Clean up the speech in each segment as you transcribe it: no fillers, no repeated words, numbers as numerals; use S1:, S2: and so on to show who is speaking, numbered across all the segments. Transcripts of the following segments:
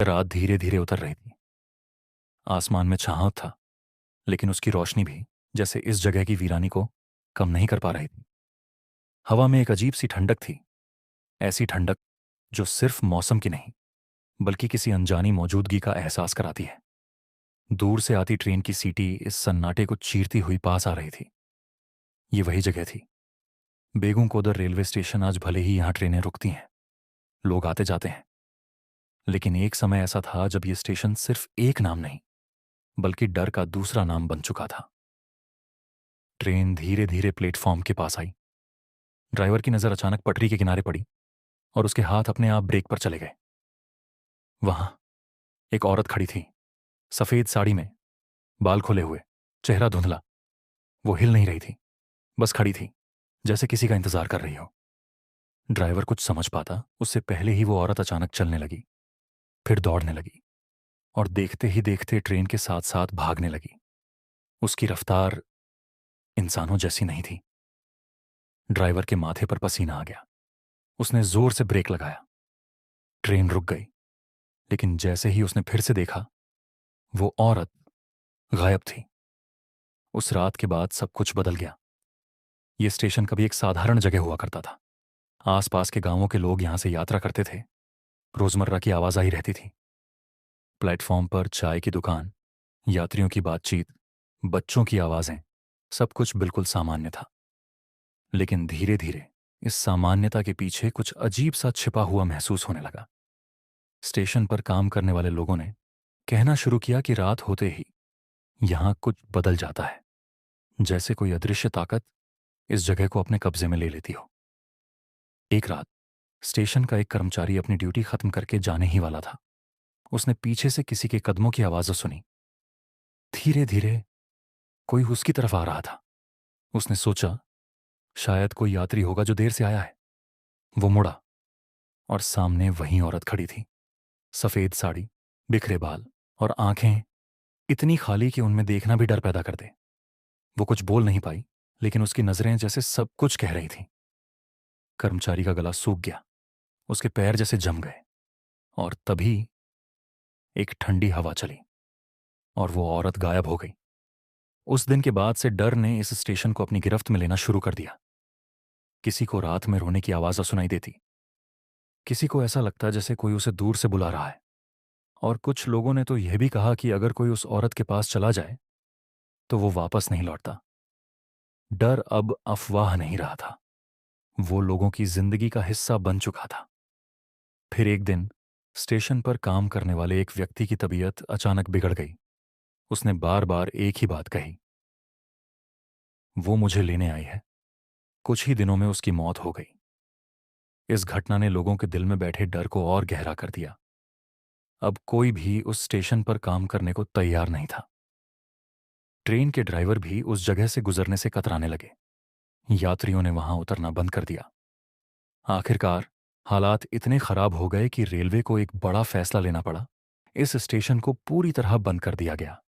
S1: रात धीरे धीरे उतर रही थी। आसमान में छांव था, लेकिन उसकी रोशनी भी जैसे इस जगह की वीरानी को कम नहीं कर पा रही थी। हवा में एक अजीब सी ठंडक थी, ऐसी ठंडक जो सिर्फ मौसम की नहीं बल्कि किसी अनजानी मौजूदगी का एहसास कराती है। दूर से आती ट्रेन की सीटी इस सन्नाटे को चीरती हुई पास आ रही थी। ये वही जगह थी। बेगम कोदर रेलवे स्टेशन आज भले ही यहां ट्रेनें रुकती हैं, लोग आते जाते हैं, लेकिन एक समय ऐसा था जब यह स्टेशन सिर्फ एक नाम नहीं बल्कि डर का दूसरा नाम बन चुका था। ट्रेन धीरे धीरे प्लेटफॉर्म के पास आई। ड्राइवर की नजर अचानक पटरी के किनारे पड़ी और उसके हाथ अपने आप ब्रेक पर चले गए। वहां एक औरत खड़ी थी, सफेद साड़ी में, बाल खुले हुए, चेहरा धुंधला। वो हिल नहीं रही थी, बस खड़ी थी, जैसे किसी का इंतजार कर रही हो। ड्राइवर कुछ समझ पाता उससे पहले ही वो औरत अचानक चलने लगी, फिर दौड़ने लगी और देखते ही देखते ट्रेन के साथ साथ भागने लगी। उसकी रफ्तार इंसानों जैसी नहीं थी। ड्राइवर के माथे पर पसीना आ गया। उसने जोर से ब्रेक लगाया। ट्रेन रुक गई, लेकिन जैसे ही उसने फिर से देखा, वो औरत गायब थी। उस रात के बाद सब कुछ बदल गया। ये स्टेशन कभी एक साधारण जगह हुआ करता था। आसपास के गांवों के लोग यहां से यात्रा करते थे। रोजमर्रा की आवाजाही रहती थी। प्लेटफॉर्म पर चाय की दुकान, यात्रियों की बातचीत, बच्चों की आवाजें, सब कुछ बिल्कुल सामान्य था। लेकिन धीरे धीरे इस सामान्यता के पीछे कुछ अजीब सा छिपा हुआ महसूस होने लगा। स्टेशन पर काम करने वाले लोगों ने कहना शुरू किया कि रात होते ही यहां कुछ बदल जाता है, जैसे कोई अदृश्य ताकत इस जगह को अपने कब्जे में ले लेती हो। एक रात स्टेशन का एक कर्मचारी अपनी ड्यूटी खत्म करके जाने ही वाला था। उसने पीछे से किसी के कदमों की आवाज सुनी। धीरे धीरे कोई उसकी तरफ आ रहा था। उसने सोचा शायद कोई यात्री होगा जो देर से आया है। वो मुड़ा और सामने वही औरत खड़ी थी। सफेद साड़ी, बिखरे बाल और आंखें इतनी खाली कि उनमें देखना भी डर पैदा कर दे। वो कुछ बोल नहीं पाई, लेकिन उसकी नजरें जैसे सब कुछ कह रही थीं। कर्मचारी का गला सूख गया, उसके पैर जैसे जम गए और तभी एक ठंडी हवा चली और वो औरत गायब हो गई। उस दिन के बाद से डर ने इस स्टेशन को अपनी गिरफ्त में लेना शुरू कर दिया। किसी को रात में रोने की आवाज सुनाई देती, किसी को ऐसा लगता जैसे कोई उसे दूर से बुला रहा है, और कुछ लोगों ने तो यह भी कहा कि अगर कोई उस औरत के पास चला जाए तो वो वापस नहीं लौटता। डर अब अफवाह नहीं रहा था, वो लोगों की जिंदगी का हिस्सा बन चुका था। फिर एक दिन स्टेशन पर काम करने वाले एक व्यक्ति की तबीयत अचानक बिगड़ गई। उसने बार बार एक ही बात कही, वो मुझे लेने आई है। कुछ ही दिनों में उसकी मौत हो गई। इस घटना ने लोगों के दिल में बैठे डर को और गहरा कर दिया। अब कोई भी उस स्टेशन पर काम करने को तैयार नहीं था। ट्रेन के ड्राइवर भी उस जगह से गुजरने से कतराने लगे। यात्रियों ने वहां उतरना बंद कर दिया। आखिरकार हालात इतने खराब हो गए कि रेलवे को एक बड़ा फैसला लेना पड़ा। इस स्टेशन को पूरी तरह बंद कर दिया गया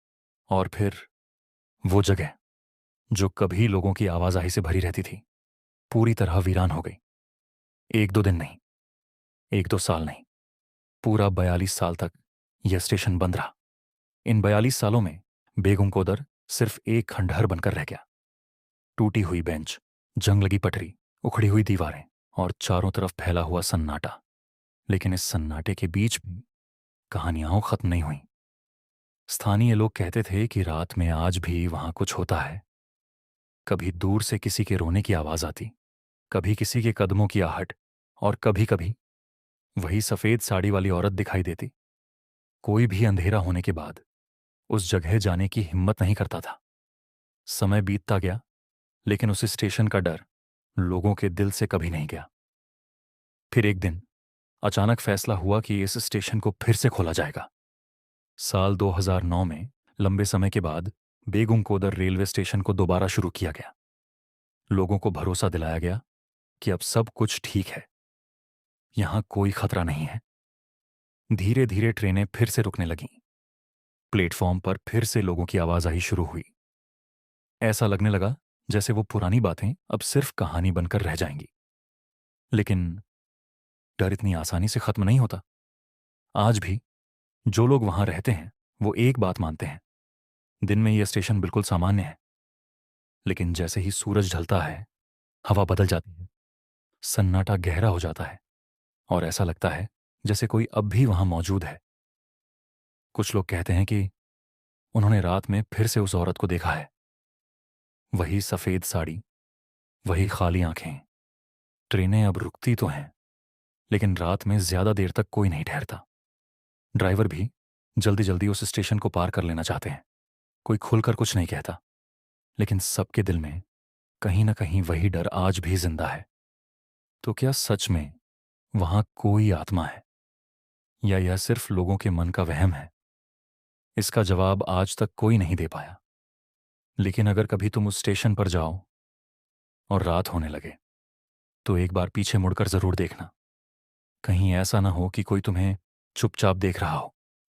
S1: और फिर वो जगह जो कभी लोगों की आवाजाही से भरी रहती थी, पूरी तरह वीरान हो गई। एक दो दिन नहीं, एक दो साल नहीं, पूरा 42 साल तक यह स्टेशन बंद रहा। इन 42 सालों में बेगम कोदर सिर्फ एक खंडहर बनकर रह गया। टूटी हुई बेंच, जंग लगी पटरी, उखड़ी हुई दीवारें और चारों तरफ फैला हुआ सन्नाटा। लेकिन इस सन्नाटे के बीच भी कहानियां खत्म नहीं हुई। स्थानीय लोग कहते थे कि रात में आज भी वहां कुछ होता है। कभी दूर से किसी के रोने की आवाज आती, कभी किसी के कदमों की आहट, और कभी कभी वही सफेद साड़ी वाली औरत दिखाई देती। कोई भी अंधेरा होने के बाद उस जगह जाने की हिम्मत नहीं करता था। समय बीतता गया, लेकिन उस स्टेशन का डर लोगों के दिल से कभी नहीं गया। फिर एक दिन अचानक फैसला हुआ कि इस स्टेशन को फिर से खोला जाएगा। साल 2009 में लंबे समय के बाद बेगम कोदर रेलवे स्टेशन को दोबारा शुरू किया गया। लोगों को भरोसा दिलाया गया कि अब सब कुछ ठीक है, यहां कोई खतरा नहीं है। धीरे धीरे ट्रेनें फिर से रुकने लगीं। प्लेटफॉर्म पर फिर से लोगों की आवाजाही शुरू हुई। ऐसा लगने लगा जैसे वो पुरानी बातें अब सिर्फ कहानी बनकर रह जाएंगी। लेकिन डर इतनी आसानी से खत्म नहीं होता। आज भी जो लोग वहां रहते हैं वो एक बात मानते हैं, दिन में यह स्टेशन बिल्कुल सामान्य है, लेकिन जैसे ही सूरज ढलता है हवा बदल जाती है, सन्नाटा गहरा हो जाता है और ऐसा लगता है जैसे कोई अब भी वहां मौजूद है। कुछ लोग कहते हैं कि उन्होंने रात में फिर से उस औरत को देखा है। वही सफेद साड़ी, वही खाली आंखें। ट्रेनें अब रुकती तो हैं, लेकिन रात में ज्यादा देर तक कोई नहीं ठहरता। ड्राइवर भी जल्दी जल्दी उस स्टेशन को पार कर लेना चाहते हैं। कोई खुलकर कुछ नहीं कहता, लेकिन सबके दिल में कहीं ना कहीं वही डर आज भी जिंदा है। तो क्या सच में वहां कोई आत्मा है, या यह सिर्फ लोगों के मन का वहम है? इसका जवाब आज तक कोई नहीं दे पाया। लेकिन अगर कभी तुम उस स्टेशन पर जाओ और रात होने लगे, तो एक बार पीछे मुड़कर जरूर देखना। कहीं ऐसा ना हो कि कोई तुम्हें चुपचाप देख रहा हो।